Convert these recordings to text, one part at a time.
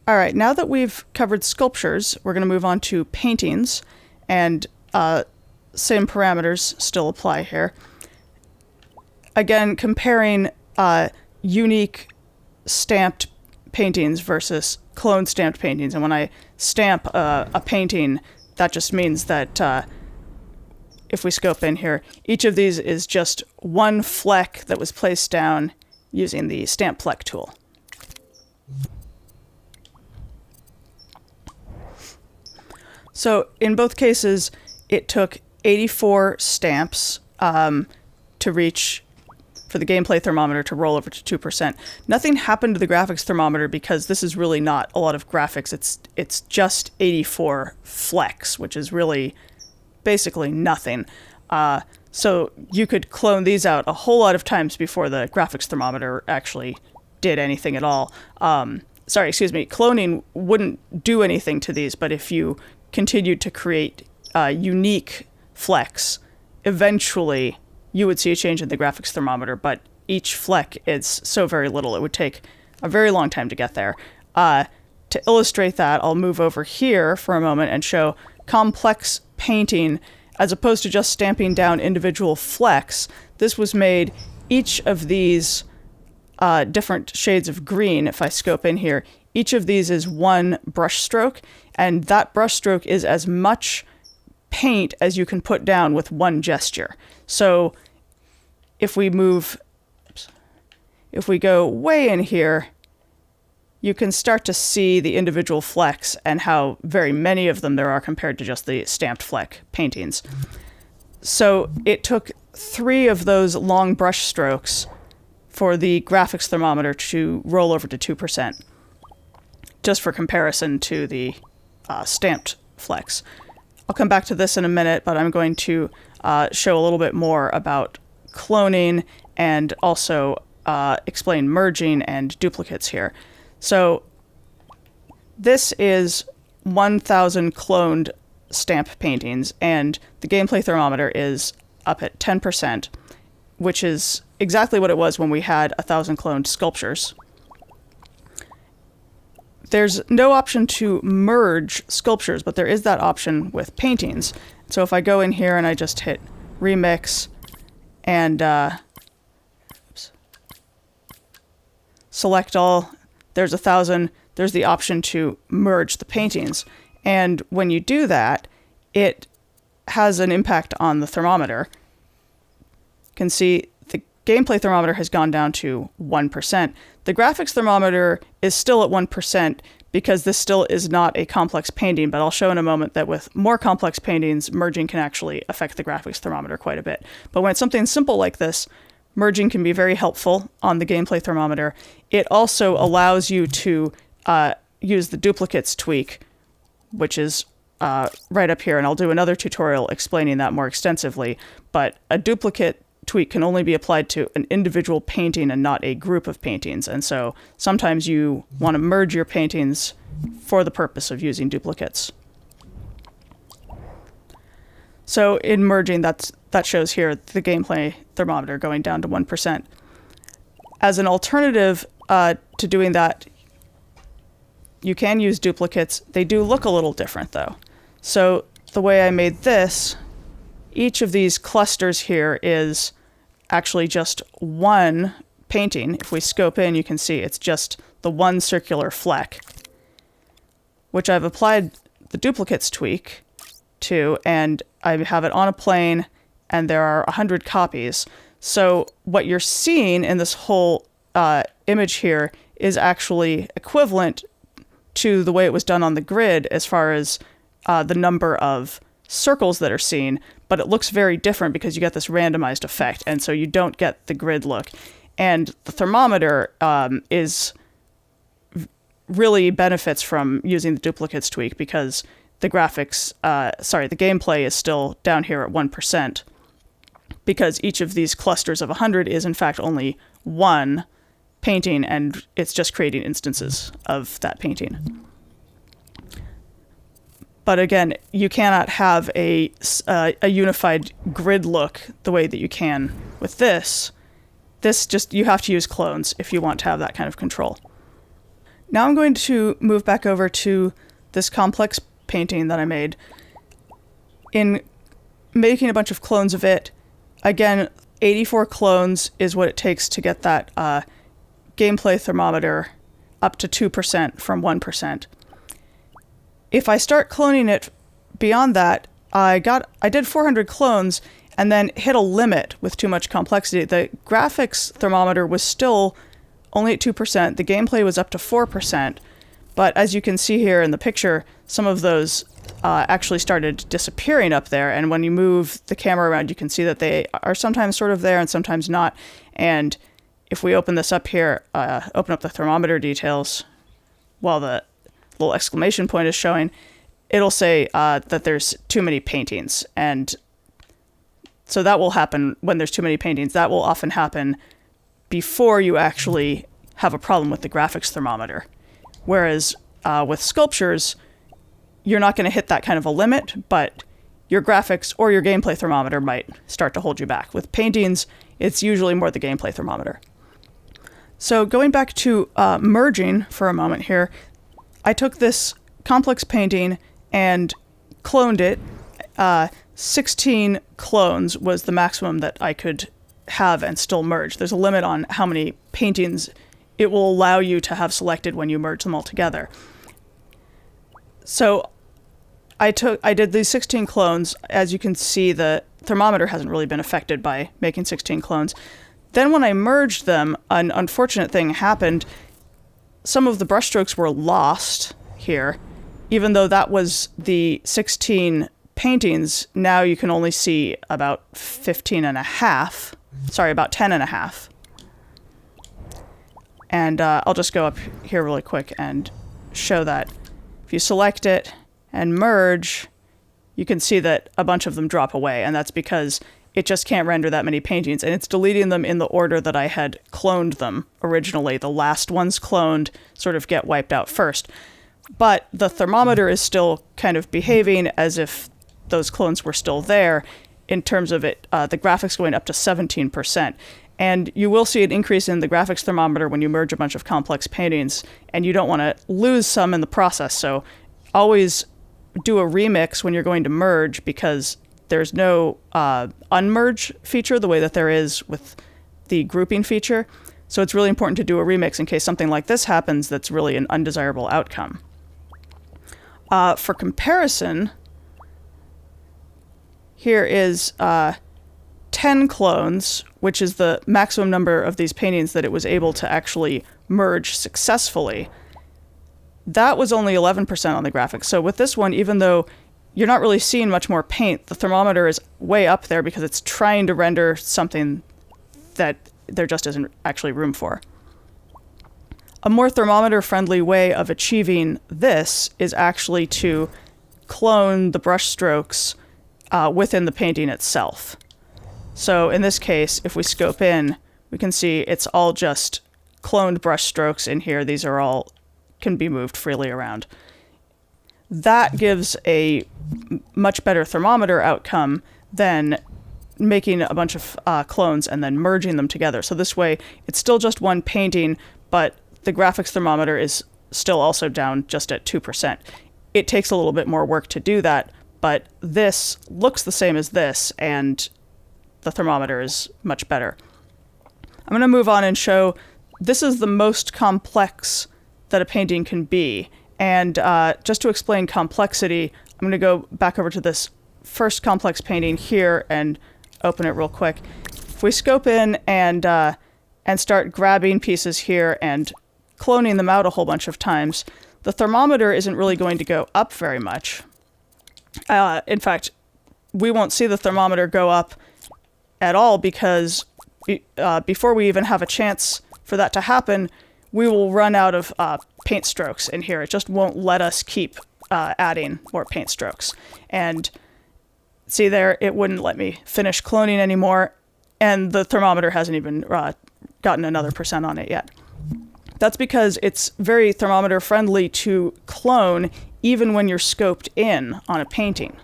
All right, now that we've covered sculptures, we're going to move on to paintings, and same parameters still apply here. Again, comparing unique stamped paintings versus clone stamped paintings. And when I stamp a painting, that just means that if we scope in here, each of these is just one fleck that was placed down using the stamp fleck tool. So in both cases, it took 84 stamps to reach, for the gameplay thermometer to roll over to 2%. Nothing happened to the graphics thermometer because this is really not a lot of graphics. It's just 84 flecks, which is really basically nothing. So you could clone these out a whole lot of times before the graphics thermometer actually did anything at all. Cloning wouldn't do anything to these, but if you continued to create unique flecks, eventually you would see a change in the graphics thermometer, but each fleck is so very little, it would take a very long time to get there. To illustrate that, I'll move over here for a moment and show complex painting as opposed to just stamping down individual flecks. This was made, each of these different shades of green, if I scope in here, each of these is one brush stroke, and that brush stroke is as much paint as you can put down with one gesture. So if we go way in here, you can start to see the individual flecks and how very many of them there are compared to just the stamped fleck paintings. So it took 3 of those long brush strokes for the graphics thermometer to roll over to 2%, just for comparison to the stamped flecks. I'll come back to this in a minute, but I'm going to show a little bit more about cloning and also explain merging and duplicates here. So this is 1,000 cloned stamp paintings, and the gameplay thermometer is up at 10%, which is exactly what it was when we had 1,000 cloned sculptures. There's no option to merge sculptures, but there is that option with paintings. So if I go in here and I just hit remix and select all, there's 1,000, there's the option to merge the paintings. And when you do that, it has an impact on the thermometer. You can see the gameplay thermometer has gone down to 1%. The graphics thermometer is still at 1% because this still is not a complex painting, but I'll show in a moment that with more complex paintings, merging can actually affect the graphics thermometer quite a bit. But when it's something simple like this, merging can be very helpful on the gameplay thermometer. It also allows you to use the duplicates tweak, which is right up here, and I'll do another tutorial explaining that more extensively. But a duplicate tweak can only be applied to an individual painting and not a group of paintings. And so sometimes you want to merge your paintings for the purpose of using duplicates. So in merging, that shows here the gameplay thermometer going down to 1%. As an alternative to doing that, you can use duplicates. They do look a little different though. So the way I made this, each of these clusters here is actually just one painting. If we scope in, you can see it's just the one circular fleck, which I've applied the duplicates tweak to, and I have it on a plane, and there are 100 copies. So what you're seeing in this whole image here is actually equivalent to the way it was done on the grid as far as the number of circles that are seen, but it looks very different because you get this randomized effect, and so you don't get the grid look. And the thermometer really benefits from using the duplicates tweak because the the gameplay is still down here at 1%, because each of these clusters of 100 is in fact only one painting, and it's just creating instances of that painting. But again, you cannot have a unified grid look the way that you can with this. You have to use clones if you want to have that kind of control. Now I'm going to move back over to this complex painting that I made. In making a bunch of clones of it, again, 84 clones is what it takes to get that gameplay thermometer up to 2% from 1%. If I start cloning it beyond that, I did 400 clones and then hit a limit with too much complexity. The graphics thermometer was still only at 2%. The gameplay was up to 4%. But as you can see here in the picture, some of those actually started disappearing up there. And when you move the camera around, you can see that they are sometimes sort of there and sometimes not. And if we open this up here, open up the thermometer details, while the little exclamation point is showing, it'll say that there's too many paintings. And so that will happen when there's too many paintings. That will often happen before you actually have a problem with the graphics thermometer. Whereas with sculptures, you're not going to hit that kind of a limit, but your graphics or your gameplay thermometer might start to hold you back. With paintings, it's usually more the gameplay thermometer. So going back to merging for a moment here, I took this complex painting and cloned it. 16 clones was the maximum that I could have and still merge. There's a limit on how many paintings it will allow you to have selected when you merge them all together. So I did these 16 clones. As you can see, the thermometer hasn't really been affected by making 16 clones. Then when I merged them, an unfortunate thing happened. Some of the brushstrokes were lost here. Even though that was the 16 paintings, now you can only see about 15 and a half. Sorry, about 10 and a half. And I'll just go up here really quick and show that. If you select it and merge, you can see that a bunch of them drop away, and that's because it just can't render that many paintings, and it's deleting them in the order that I had cloned them originally. The last ones cloned sort of get wiped out first. But the thermometer is still kind of behaving as if those clones were still there in terms of it, the graphics going up to 17%. And you will see an increase in the graphics thermometer when you merge a bunch of complex paintings, and you don't want to lose some in the process. So always do a remix when you're going to merge, because there's no unmerge feature the way that there is with the grouping feature. So it's really important to do a remix in case something like this happens that's really an undesirable outcome. For comparison, here is 10 clones, which is the maximum number of these paintings that it was able to actually merge successfully. That was only 11% on the graphics. So with this one, even though you're not really seeing much more paint, the thermometer is way up there because it's trying to render something that there just isn't actually room for. A more thermometer-friendly way of achieving this is actually to clone the brush strokes within the painting itself. So in this case, if we scope in, we can see it's all just cloned brush strokes in here. These are all can be moved freely around. That gives a much better thermometer outcome than making a bunch of clones and then merging them together. So this way, it's still just one painting, but the graphics thermometer is still also down just at 2%. It takes a little bit more work to do that, but this looks the same as this, and the thermometer is much better. I'm going to move on and show this is the most complex that a painting can be. And just to explain complexity, I'm going to go back over to this first complex painting here and open it real quick. If we scope in and start grabbing pieces here and cloning them out a whole bunch of times, the thermometer isn't really going to go up very much. In fact, we won't see the thermometer go up at all because before we even have a chance for that to happen, we will run out of paint strokes in here. It just won't let us keep adding more paint strokes. And see there, it wouldn't let me finish cloning anymore, and the thermometer hasn't even gotten another % on it yet. That's because it's very thermometer friendly to clone even when you're scoped in on a painting.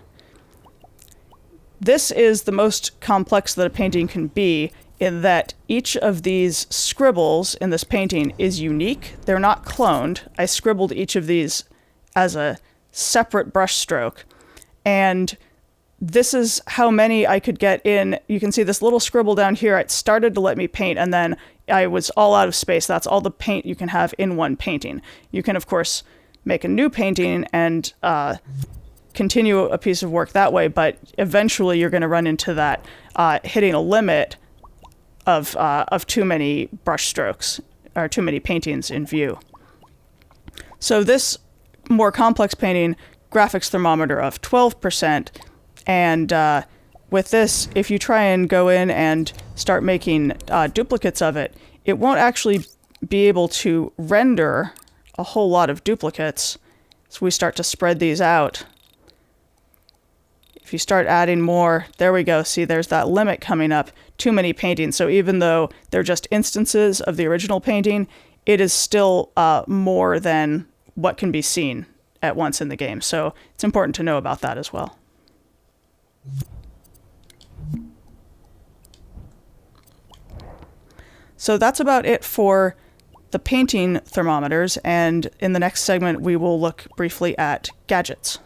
This is the most complex that a painting can be. in that each of these scribbles in this painting is unique. They're not cloned. I scribbled each of these as a separate brush stroke. And this is how many I could get in. You can see this little scribble down here. It started to let me paint, and then I was all out of space. That's all the paint you can have in one painting. You can, of course, make a new painting and continue a piece of work that way, but eventually you're going to run into that hitting a limit of too many brush strokes or too many paintings in view. So this more complex painting, graphics thermometer of 12%, and with this, if you try and go in and start making duplicates of it, it won't actually be able to render a whole lot of duplicates. So we start to spread these out. If you start adding more, there we go. See, there's that limit coming up. Too many paintings. So even though they're just instances of the original painting, it is still more than what can be seen at once in the game. So it's important to know about that as well. So that's about it for the painting thermometers, and in the next segment we will look briefly at gadgets.